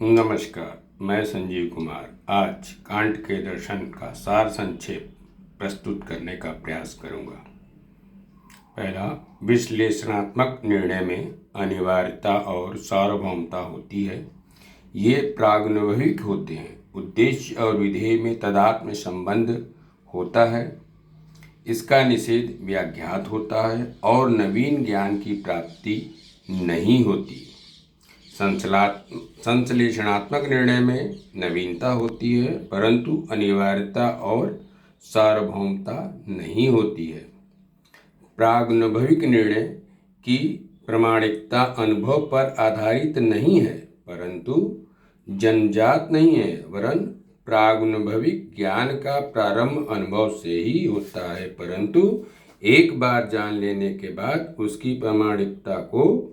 नमस्कार, मैं संजीव कुमार आज कांट के दर्शन का सार संक्षेप प्रस्तुत करने का प्रयास करूंगा। पहला, विश्लेषणात्मक निर्णय में अनिवार्यता और सार्वभौमता होती है। ये प्रागनुभविक होते हैं। उद्देश्य और विधेय में तादात्म्य संबंध होता है। इसका निषेध व्याघात होता है और नवीन ज्ञान की प्राप्ति नहीं होती। संश्लेषणात्मक निर्णय में नवीनता होती है, परंतु अनिवार्यता और सार्वभौमता नहीं होती है। प्रागनुभविक निर्णय की प्रामाणिकता अनुभव पर आधारित नहीं है, परंतु जन्मजात नहीं है, वरन प्रागनुभविक ज्ञान का प्रारंभ अनुभव से ही होता है, परंतु एक बार जान लेने के बाद उसकी प्रामाणिकता को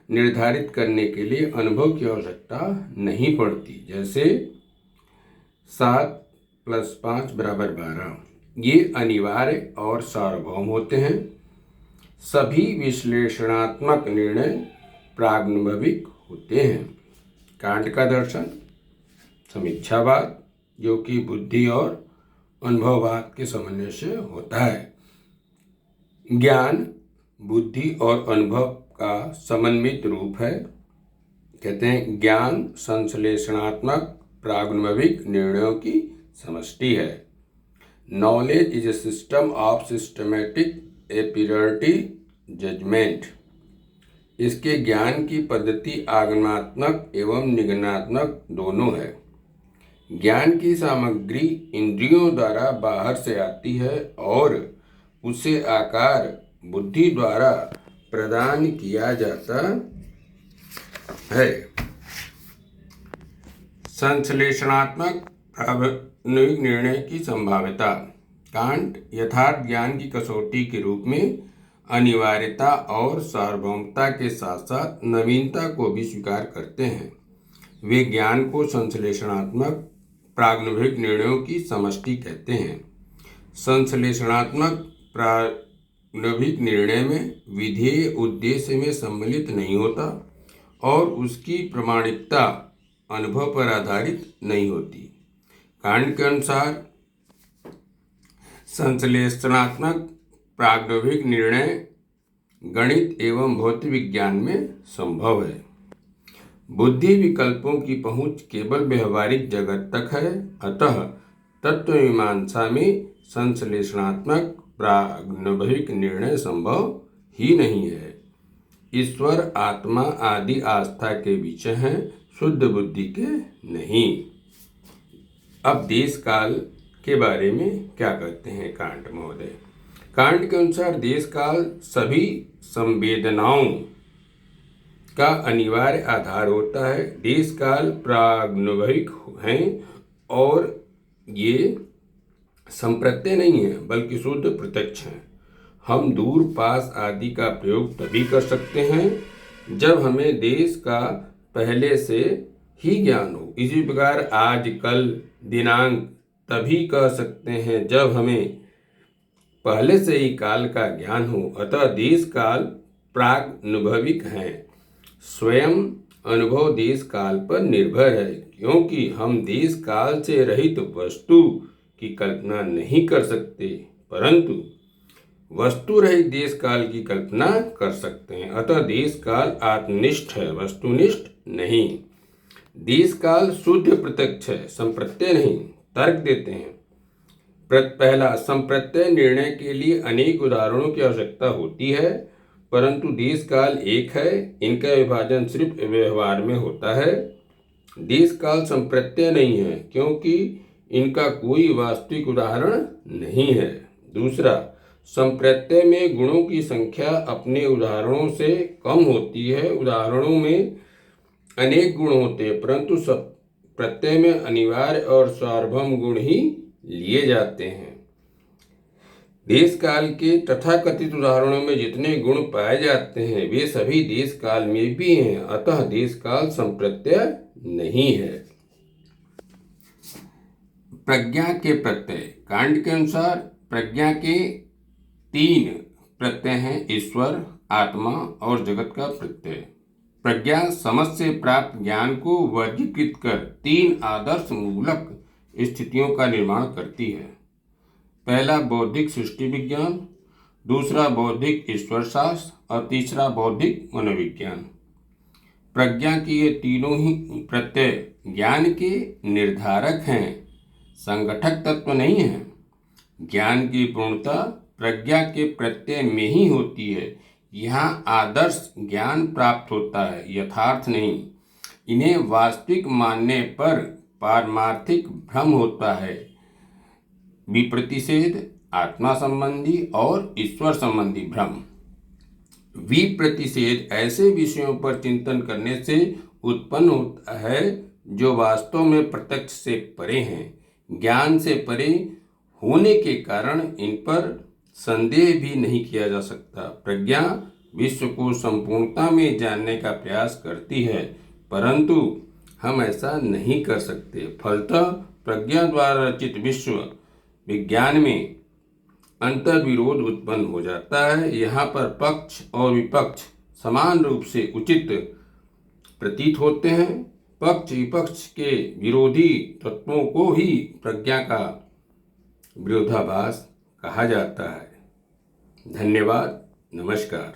निर्धारित करने के लिए अनुभव की आवश्यकता नहीं पड़ती। जैसे 7 + 5 = 12। ये अनिवार्य और सार्वभौम होते हैं। सभी विश्लेषणात्मक निर्णय प्रागनुभविक होते हैं। कांट का दर्शन समीक्षावाद, जो कि बुद्धि और अनुभववाद के समन्वय से होता है। ज्ञान बुद्धि और अनुभव का समन्वित रूप है। कहते हैं ज्ञान संश्लेषणात्मक प्रागनुभविक निर्णयों की समष्टि है। Knowledge is a system of systematic apriority judgement. इसके ज्ञान की पद्धति आगमनात्मक एवं निगमनात्मक दोनों है। ज्ञान की सामग्री इंद्रियों द्वारा बाहर से आती है और उसे आकार बुद्धि द्वारा प्रदान किया जाता है। संश्लेषणात्मक प्रागनुभविक निर्णय की संभाव्यता। कांट यथार्थ ज्ञान की कसौटी के रूप में अनिवार्यता और सार्वभौमता के साथ साथ नवीनता को भी स्वीकार करते हैं। वे ज्ञान को संश्लेषणात्मक प्रागनुभविक निर्णयों की समष्टि कहते हैं। संश्लेषणात्मक प्रागनुभविक निर्णय में विधेय उद्देश्य में सम्मिलित नहीं होता और उसकी प्रामाणिकता अनुभव पर आधारित नहीं होती। कांट के अनुसार संश्लेषणात्मक प्रागनुभविक निर्णय गणित एवं भौतिक विज्ञान में संभव है। बुद्धि विकल्पों की पहुंच केवल व्यवहारिक जगत तक है, अतः तत्वमीमांसा में संश्लेषणात्मक प्रागनुभविक निर्णय संभव ही नहीं है। ईश्वर आत्मा आदि आस्था के विषय हैं, शुद्ध बुद्धि के नहीं। अब देश काल के बारे में क्या कहते हैं कांट महोदय। कांट के अनुसार देश काल सभी संवेदनाओं का अनिवार्य आधार होता है। देश काल प्रागनुभविक हैं और ये संप्रत्यय नहीं है, बल्कि शुद्ध प्रत्यक्ष है। हम दूर पास आदि का प्रयोग तभी कर सकते हैं जब हमें देश का पहले से ही ज्ञान हो। इसी प्रकार आज कल दिनांक तभी कह सकते हैं जब हमें पहले से ही काल का ज्ञान हो। अतः देश काल प्रागनुभविक हैं। स्वयं अनुभव देश काल पर निर्भर है, क्योंकि हम देश काल से रहित वस्तु की कल्पना नहीं कर सकते, परंतु वस्तु रहित देश काल की कल्पना कर सकते हैं। अतः देश काल आत्मनिष्ठ है, वस्तुनिष्ठ नहीं। देश काल शुद्ध प्रत्यक्ष है, संप्रत्यय नहीं। तर्क देते हैं। पहला, संप्रत्यय निर्णय के लिए अनेक उदाहरणों की आवश्यकता होती है, परंतु देश काल एक है। इनका विभाजन सिर्फ व्यवहार में होता है। देश काल संप्रत्यय नहीं है, क्योंकि इनका कोई वास्तविक उदाहरण नहीं है। दूसरा, संप्रत्यय में गुणों की संख्या अपने उदाहरणों से कम होती है। उदाहरणों में अनेक गुण होते हैं, परंतु प्रत्यय में अनिवार्य और सार्वभौम गुण ही लिए जाते हैं। देश काल के तथाकथित उदाहरणों में जितने गुण पाए जाते हैं वे सभी देश काल में भी हैं, अतः देश काल संप्रत्यय नहीं है। प्रज्ञा के प्रत्यय। कांट के अनुसार प्रज्ञा के 3 प्रत्यय हैं, ईश्वर, आत्मा और जगत का प्रत्यय। प्रज्ञा समझ से प्राप्त ज्ञान को वर्गीकृत कर 3 आदर्श मूलक स्थितियों का निर्माण करती है। पहला बौद्धिक सृष्टि विज्ञान, दूसरा बौद्धिक ईश्वर शास्त्र और तीसरा बौद्धिक मनोविज्ञान। प्रज्ञा की ये तीनों ही प्रत्यय ज्ञान के निर्धारक हैं, संगठक तत्व नहीं है। ज्ञान की पूर्णता प्रज्ञा के प्रत्यय में ही होती है। यहाँ आदर्श ज्ञान प्राप्त होता है, यथार्थ नहीं। इन्हें वास्तविक मानने पर पारमार्थिक भ्रम होता है। विप्रतिषेध आत्मा संबंधी और ईश्वर संबंधी भ्रम। विप्रतिषेध ऐसे विषयों पर चिंतन करने से उत्पन्न होता है जो वास्तव में प्रत्यक्ष से परे हैं। ज्ञान से परे होने के कारण इन पर संदेह भी नहीं किया जा सकता। प्रज्ञा विश्व को संपूर्णता में जानने का प्रयास करती है, परंतु हम ऐसा नहीं कर सकते। फलतः प्रज्ञा द्वारा रचित विश्व विज्ञान में अंतर्विरोध उत्पन्न हो जाता है। यहाँ पर पक्ष और विपक्ष समान रूप से उचित प्रतीत होते हैं। पक्ष विपक्ष के विरोधी तत्वों को ही प्रज्ञा का विरोधाभास कहा जाता है। धन्यवाद। नमस्कार।